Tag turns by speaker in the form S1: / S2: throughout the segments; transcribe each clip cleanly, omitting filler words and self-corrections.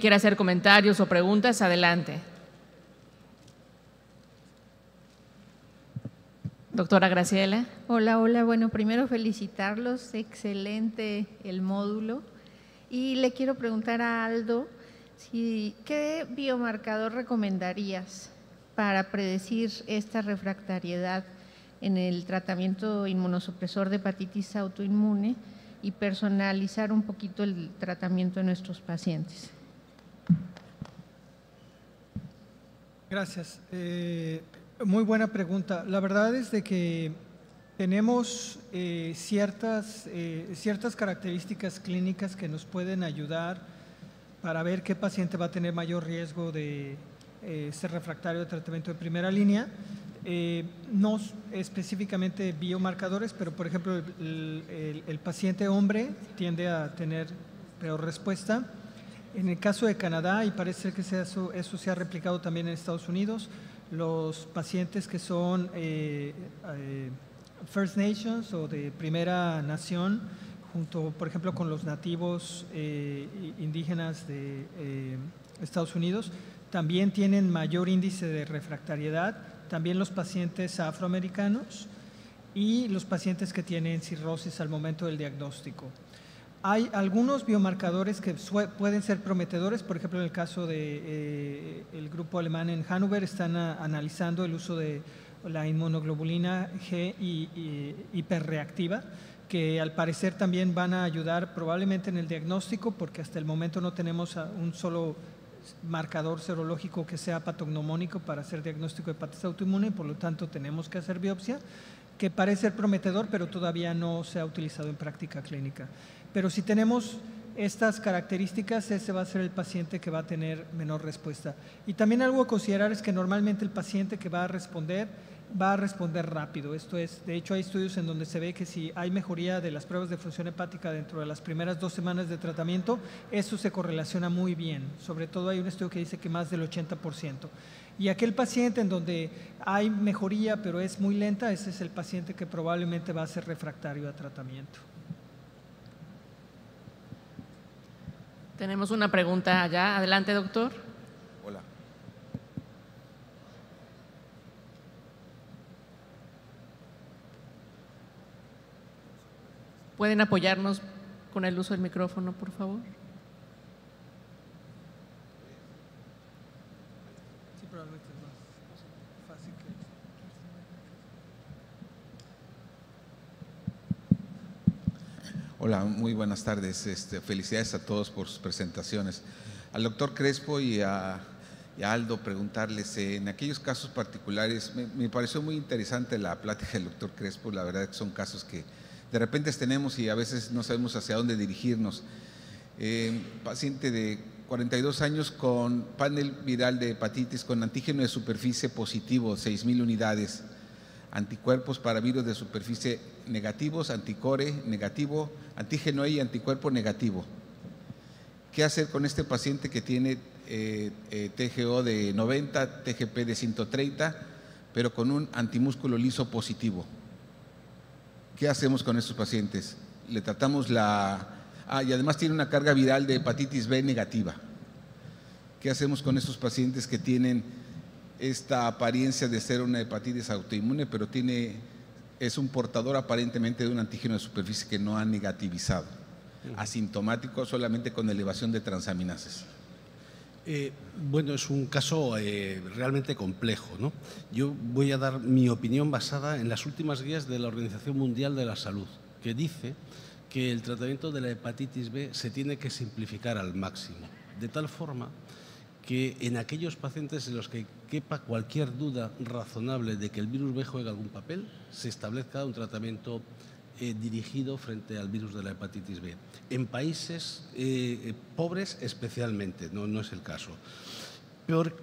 S1: quiera hacer comentarios o preguntas, adelante. Doctora Graciela.
S2: Hola, hola. Bueno, primero felicitarlos, excelente el módulo. Y le quiero preguntar a Aldo, ¿qué biomarcador recomendarías para predecir esta refractariedad en el tratamiento inmunosupresor de hepatitis autoinmune y personalizar un poquito el tratamiento de nuestros pacientes?
S3: Gracias. Muy buena pregunta. La verdad es de que tenemos ciertas características clínicas que nos pueden ayudar para ver qué paciente va a tener mayor riesgo de ser refractario de tratamiento de primera línea. No específicamente biomarcadores, pero por ejemplo el paciente hombre tiende a tener peor respuesta. En el caso de Canadá, y parece que eso se ha replicado también en Estados Unidos, los pacientes que son First Nations o de primera nación, junto por ejemplo con los nativos indígenas de Estados Unidos, también tienen mayor índice de refractariedad, también los pacientes afroamericanos y los pacientes que tienen cirrosis al momento del diagnóstico. Hay algunos biomarcadores que pueden ser prometedores, por ejemplo en el caso de el grupo alemán en Hannover están analizando el uso de la inmunoglobulina G hiperreactiva, que al parecer también van a ayudar probablemente en el diagnóstico, porque hasta el momento no tenemos un solo marcador serológico que sea patognomónico para hacer diagnóstico de hepatitis autoinmune, por lo tanto tenemos que hacer biopsia, que parece ser prometedor, pero todavía no se ha utilizado en práctica clínica. Pero si tenemos estas características, ese va a ser el paciente que va a tener menor respuesta. Y también algo a considerar es que normalmente el paciente que va a responder rápido. Esto es, de hecho hay estudios en donde se ve que si hay mejoría de las pruebas de función hepática dentro de las primeras 2 semanas de tratamiento, eso se correlaciona muy bien. Sobre todo hay un estudio que dice que más del 80%. Y aquel paciente en donde hay mejoría pero es muy lenta, ese es el paciente que probablemente va a ser refractario a tratamiento.
S1: Tenemos una pregunta allá. Adelante, doctor.
S4: Hola.
S1: ¿Pueden apoyarnos con el uso del micrófono, por favor?
S3: Sí, probablemente es más fácil que…
S4: Hola, muy buenas tardes. Felicidades a todos por sus presentaciones. Al doctor Crespo y a Aldo preguntarles, en aquellos casos particulares, me pareció muy interesante la plática del doctor Crespo, la verdad que son casos que de repente tenemos y a veces no sabemos hacia dónde dirigirnos. Paciente de 42 años con panel viral de hepatitis con antígeno de superficie positivo, 6,000 unidades, anticuerpos para virus de superficie negativos, anticore negativo, antígeno E y anticuerpo negativo. ¿Qué hacer con este paciente que tiene TGO de 90, TGP de 130, pero con un antimúsculo liso positivo? ¿Qué hacemos con estos pacientes? Le tratamos y además tiene una carga viral de hepatitis B negativa. ¿Qué hacemos con estos pacientes que tienen esta apariencia de ser una hepatitis autoinmune, pero es un portador aparentemente de un antígeno de superficie que no ha negativizado, asintomático solamente con elevación de transaminases?
S5: Bueno, es un caso realmente complejo, ¿no? Yo voy a dar mi opinión basada en las últimas guías de la Organización Mundial de la Salud, que dice que el tratamiento de la hepatitis B se tiene que simplificar al máximo, de tal forma que en aquellos pacientes en los que quepa cualquier duda razonable de que el virus B juega algún papel, se establezca un tratamiento dirigido frente al virus de la hepatitis B. En países pobres especialmente, no es el caso.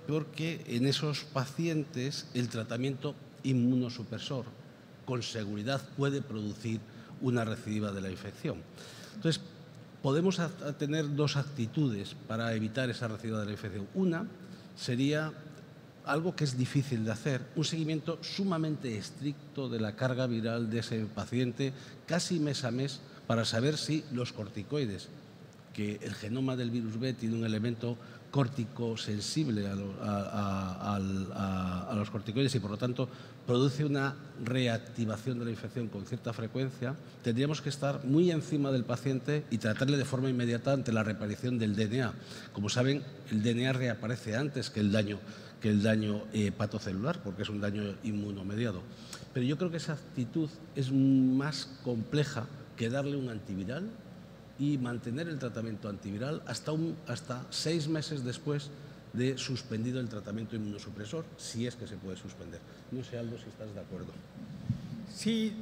S5: Porque en esos pacientes el tratamiento inmunosupresor con seguridad puede producir una recidiva de la infección. Entonces, podemos tener dos actitudes para evitar esa recidiva de la infección. Una sería algo que es difícil de hacer, un seguimiento sumamente estricto de la carga viral de ese paciente, casi mes a mes, para saber si los corticoides que el genoma del virus B tiene un elemento córtico sensible a los corticoides y por lo tanto produce una reactivación de la infección con cierta frecuencia, tendríamos que estar muy encima del paciente y tratarle de forma inmediata ante la reaparición del DNA. Como saben, el DNA reaparece antes que el daño hepatocelular, porque es un daño inmunomediado. Pero yo creo que esa actitud es más compleja que darle un antiviral y mantener el tratamiento antiviral hasta 6 meses después de suspendido el tratamiento inmunosupresor, si es que se puede suspender. No sé, Aldo, si estás de acuerdo.
S3: Sí,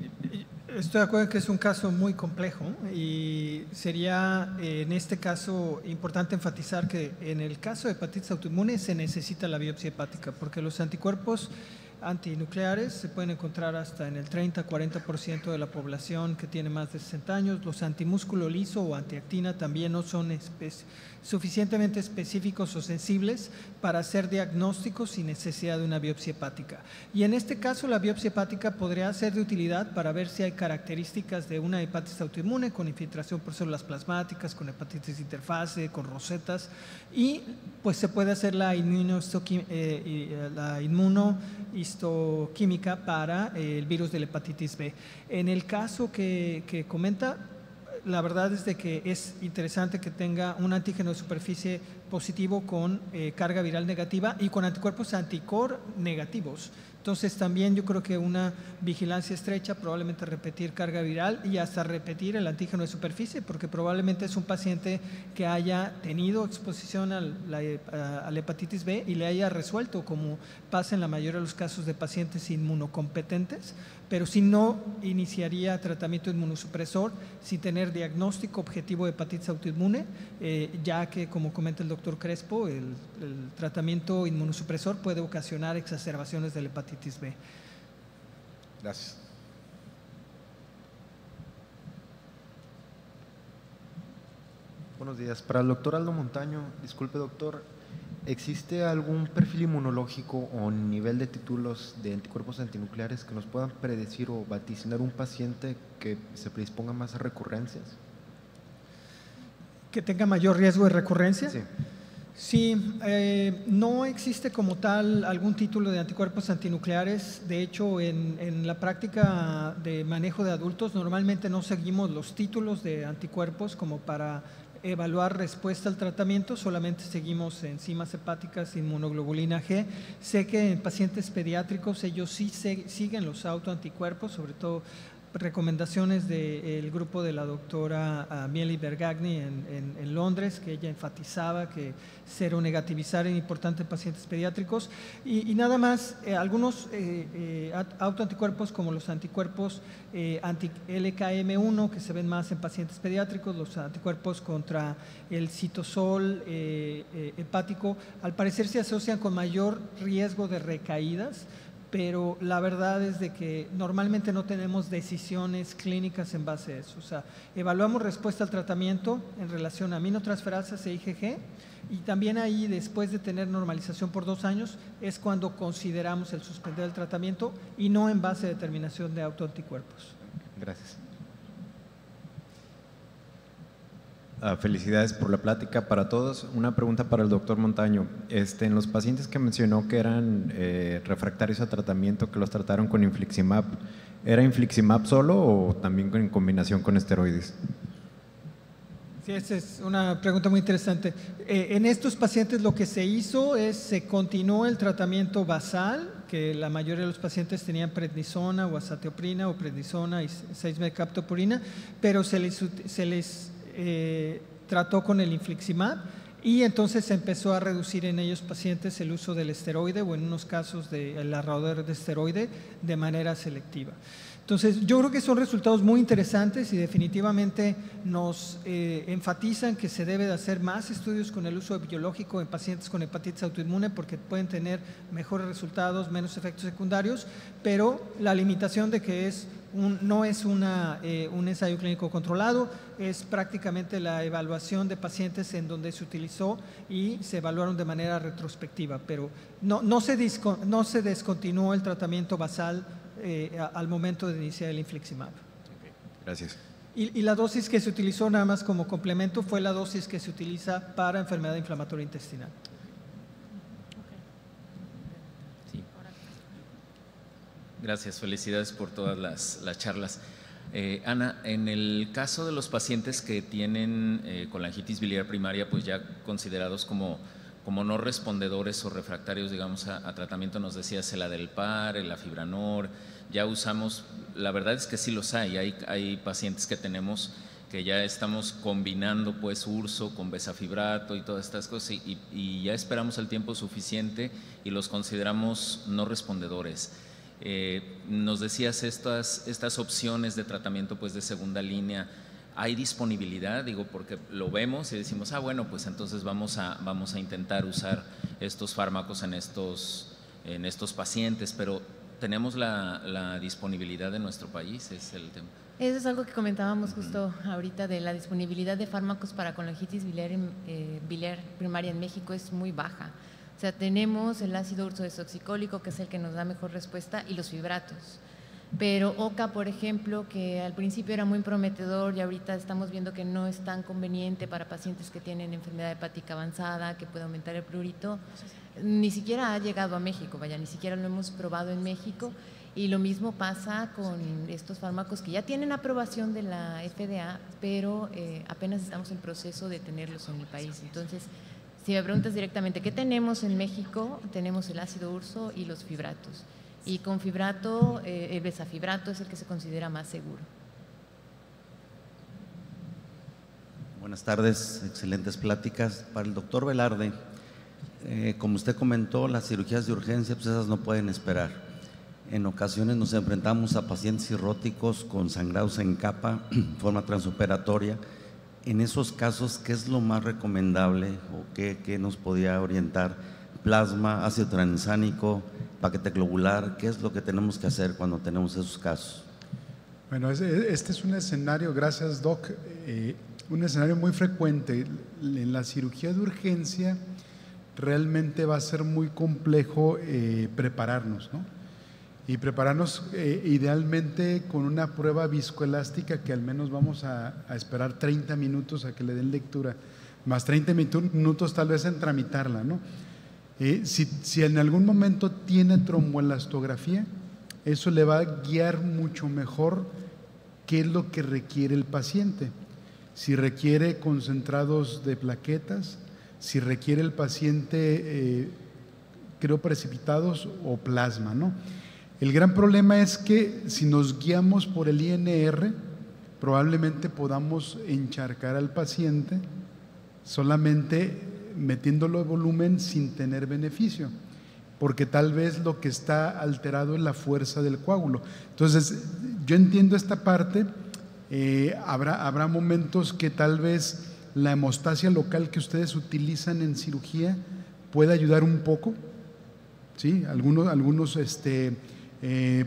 S3: estoy de acuerdo en que es un caso muy complejo y sería en este caso importante enfatizar que en el caso de hepatitis autoinmune se necesita la biopsia hepática porque los anticuerpos antinucleares se pueden encontrar hasta en el 30-40% de la población que tiene más de 60 años. Los antimúsculo liso o antiactina también no son suficientemente específicos o sensibles para hacer diagnósticos sin necesidad de una biopsia hepática. Y en este caso la biopsia hepática podría ser de utilidad para ver si hay características de una hepatitis autoinmune con infiltración por células plasmáticas, con hepatitis interfase, con rosetas y pues se puede hacer la inmunohistoquímica para el virus de la hepatitis B. En el caso que comenta, la verdad es de que es interesante que tenga un antígeno de superficie positivo con carga viral negativa y con anticuerpos anticor negativos. Entonces también yo creo que una vigilancia estrecha, probablemente repetir carga viral y hasta repetir el antígeno de superficie, porque probablemente es un paciente que haya tenido exposición a la hepatitis B y le haya resuelto, como pasa en la mayoría de los casos de pacientes inmunocompetentes, pero si no iniciaría tratamiento inmunosupresor sin tener diagnóstico objetivo de hepatitis autoinmune, ya que como comenta el doctor Crespo, el tratamiento inmunosupresor puede ocasionar exacerbaciones de la hepatitis B.
S4: Gracias.
S6: Buenos días. Para el doctor Aldo Montaño, disculpe doctor, ¿existe algún perfil inmunológico o nivel de títulos de anticuerpos antinucleares que nos puedan predecir o vaticinar un paciente que se predisponga más a recurrencias?
S3: ¿Que tenga mayor riesgo de recurrencia?
S6: Sí.
S3: Sí, no existe como tal algún título de anticuerpos antinucleares. De hecho, en la práctica de manejo de adultos normalmente no seguimos los títulos de anticuerpos como para evaluar respuesta al tratamiento, solamente seguimos enzimas hepáticas, inmunoglobulina G. Sé que en pacientes pediátricos ellos sí siguen los autoanticuerpos, sobre todo recomendaciones del grupo de la doctora Mieli Bergagni en Londres, que ella enfatizaba que seronegativizar es importante en pacientes pediátricos y nada más, algunos autoanticuerpos como los anticuerpos anti-LKM1 que se ven más en pacientes pediátricos, los anticuerpos contra el citosol hepático, al parecer se asocian con mayor riesgo de recaídas, pero la verdad es de que normalmente no tenemos decisiones clínicas en base a eso. O sea, evaluamos respuesta al tratamiento en relación a aminotransferasas e IgG y también ahí, después de tener normalización por 2 años, es cuando consideramos el suspender el tratamiento y no en base a determinación de autoanticuerpos.
S6: Gracias.
S7: Felicidades por la plática para todos. Una pregunta para el doctor Montaño. En los pacientes que mencionó que eran refractarios a tratamiento, que los trataron con infliximab, ¿era infliximab solo o también en combinación con esteroides?
S3: Sí, esa es una pregunta muy interesante. En estos pacientes lo que se hizo es, se continuó el tratamiento basal, que la mayoría de los pacientes tenían prednisona o azathioprina o prednisona y 6-mecaptopurina, pero se les trató con el infliximab y entonces se empezó a reducir en ellos pacientes el uso del esteroide o en unos casos del ahorrador de esteroide de manera selectiva. Entonces yo creo que son resultados muy interesantes y definitivamente nos enfatizan que se debe de hacer más estudios con el uso de biológico en pacientes con hepatitis autoinmune porque pueden tener mejores resultados, menos efectos secundarios, pero la limitación de que no es un ensayo clínico controlado, es prácticamente la evaluación de pacientes en donde se utilizó y se evaluaron de manera retrospectiva, pero no se descontinuó el tratamiento basal al momento de iniciar el infliximab.
S7: Gracias.
S3: Y la dosis que se utilizó nada más como complemento fue la dosis que se utiliza para enfermedad inflamatoria intestinal.
S8: Sí. Gracias, felicidades por todas las charlas. Ana, en el caso de los pacientes que tienen colangitis biliar primaria, pues ya considerados como no respondedores o refractarios, digamos, a tratamiento, nos decías el Adelpar, el Afibranor, ya usamos, la verdad es que sí los hay pacientes que tenemos que ya estamos combinando pues urso con besafibrato y todas estas cosas y ya esperamos el tiempo suficiente y los consideramos no respondedores. Nos decías estas opciones de tratamiento pues de segunda línea, ¿hay disponibilidad? Digo, porque lo vemos y decimos, bueno, pues entonces vamos a intentar usar estos fármacos en estos pacientes, pero ¿tenemos la disponibilidad en nuestro país? Es el tema.
S9: Eso es algo que comentábamos justo ahorita, de la disponibilidad de fármacos para colangitis biliar primaria en México es muy baja. O sea, tenemos el ácido ursodesoxicólico, que es el que nos da mejor respuesta, y los fibratos. Pero OCA, por ejemplo, que al principio era muy prometedor y ahorita estamos viendo que no es tan conveniente para pacientes que tienen enfermedad hepática avanzada, que puede aumentar el prurito, ni siquiera ha llegado a México, ni siquiera lo hemos probado en México. Y lo mismo pasa con estos fármacos que ya tienen aprobación de la FDA, pero apenas estamos en proceso de tenerlos en el país. Entonces, si me preguntas directamente, ¿qué tenemos en México? Tenemos el ácido urso y los fibratos. Y con fibrato, el besafibrato es el que se considera más seguro.
S10: Buenas tardes, excelentes pláticas. Para el doctor Velarde, como usted comentó, las cirugías de urgencia, pues esas no pueden esperar. En ocasiones nos enfrentamos a pacientes cirróticos con sangrados en capa, forma transoperatoria. En esos casos, ¿qué es lo más recomendable o qué nos podía orientar? Plasma, ácido tranexámico, paquete globular, ¿qué es lo que tenemos que hacer cuando tenemos esos casos?
S11: Bueno, este es un escenario, gracias Doc, un escenario muy frecuente. En la cirugía de urgencia realmente va a ser muy complejo prepararnos, ¿no? Y prepararnos idealmente con una prueba viscoelástica que al menos vamos a esperar 30 minutos a que le den lectura, más 30 minutos tal vez en tramitarla, ¿no? Si en algún momento tiene tromboelastografía, eso le va a guiar mucho mejor qué es lo que requiere el paciente. Si requiere concentrados de plaquetas, si requiere el paciente crioprecipitados o plasma, ¿no? El gran problema es que si nos guiamos por el INR, probablemente podamos encharcar al paciente solamente metiéndolo de volumen sin tener beneficio, porque tal vez lo que está alterado es la fuerza del coágulo. Entonces, yo entiendo esta parte, habrá momentos que tal vez la hemostasia local que ustedes utilizan en cirugía pueda ayudar un poco, ¿sí? Algunos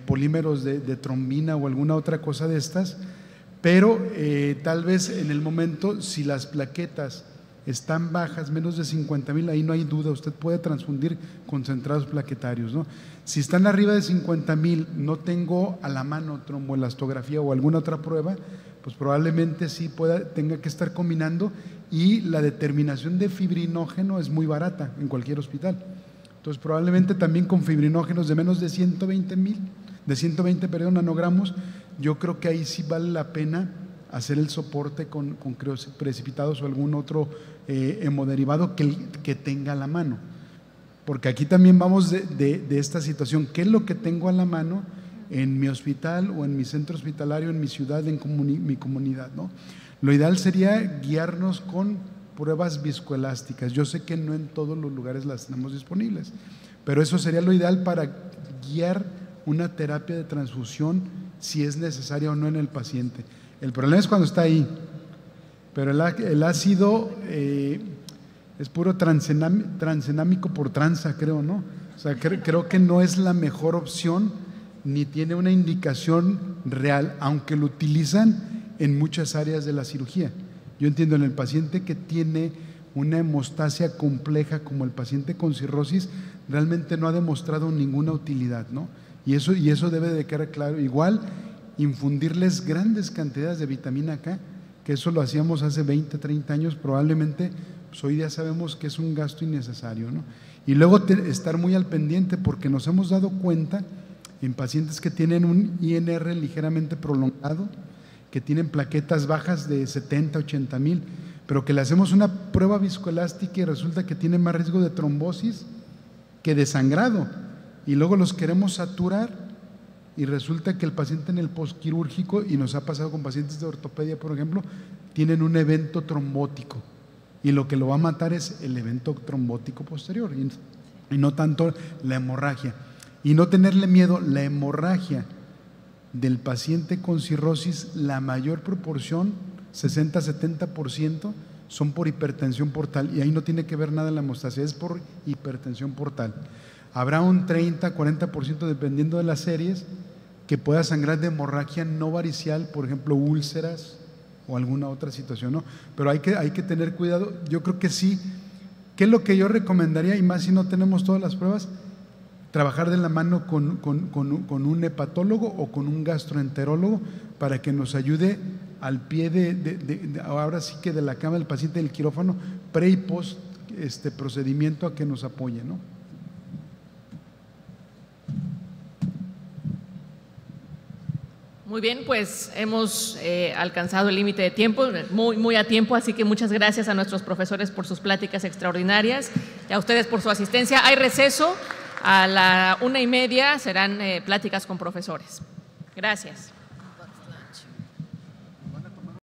S11: polímeros de trombina o alguna otra cosa de estas, pero tal vez en el momento, si las plaquetas están bajas, menos de 50,000, ahí no hay duda, usted puede transfundir concentrados plaquetarios, ¿no? Si están arriba de 50,000, no tengo a la mano tromboelastografía o alguna otra prueba, pues probablemente sí tenga que estar combinando, y la determinación de fibrinógeno es muy barata en cualquier hospital. Entonces probablemente también con fibrinógenos de menos de 120 nanogramos, yo creo que ahí sí vale la pena hacer el soporte con crioprecipitados o algún otro hemodiderivado que tenga a la mano. Porque aquí también vamos de esta situación, ¿qué es lo que tengo a la mano en mi hospital o en mi centro hospitalario, en mi ciudad, en mi comunidad, ¿no? Lo ideal sería guiarnos con pruebas viscoelásticas. Yo sé que no en todos los lugares las tenemos disponibles, pero eso sería lo ideal para guiar una terapia de transfusión si es necesaria o no en el paciente. El problema es cuando está ahí, pero el ácido es puro transenámico por transa, creo, ¿no? O sea, creo que no es la mejor opción ni tiene una indicación real, aunque lo utilizan en muchas áreas de la cirugía. Yo entiendo, en el paciente que tiene una hemostasia compleja como el paciente con cirrosis, realmente no ha demostrado ninguna utilidad, ¿no? Y eso debe de quedar claro. Igual infundirles grandes cantidades de vitamina K, que eso lo hacíamos hace 20, 30 años, probablemente pues hoy día sabemos que es un gasto innecesario, ¿no? Y luego estar muy al pendiente, porque nos hemos dado cuenta en pacientes que tienen un INR ligeramente prolongado, que tienen plaquetas bajas de 70, 80 mil, pero que le hacemos una prueba viscoelástica y resulta que tienen más riesgo de trombosis que de sangrado, y luego los queremos saturar y resulta que el paciente en el postquirúrgico, y nos ha pasado con pacientes de ortopedia, por ejemplo, tienen un evento trombótico y lo que lo va a matar es el evento trombótico posterior y no tanto la hemorragia. Y no tenerle miedo, la hemorragia del paciente con cirrosis, la mayor proporción, 60-70%, son por hipertensión portal, y ahí no tiene que ver nada la hemostasia, es por hipertensión portal. Habrá un 30-40% dependiendo de las series que pueda sangrar de hemorragia no varicial, por ejemplo úlceras o alguna otra situación, ¿no? Pero hay que tener cuidado. Yo creo que sí. ¿Qué es lo que yo recomendaría? Y más si no tenemos todas las pruebas, trabajar de la mano con un hepatólogo o con un gastroenterólogo para que nos ayude al pie ahora sí que de la cama del paciente del quirófano, pre y post procedimiento, a que nos apoye, ¿no?
S1: Muy bien, pues hemos alcanzado el límite de tiempo, muy a tiempo, así que muchas gracias a nuestros profesores por sus pláticas extraordinarias y a ustedes por su asistencia. Hay receso, a la 1:30 serán pláticas con profesores. Gracias.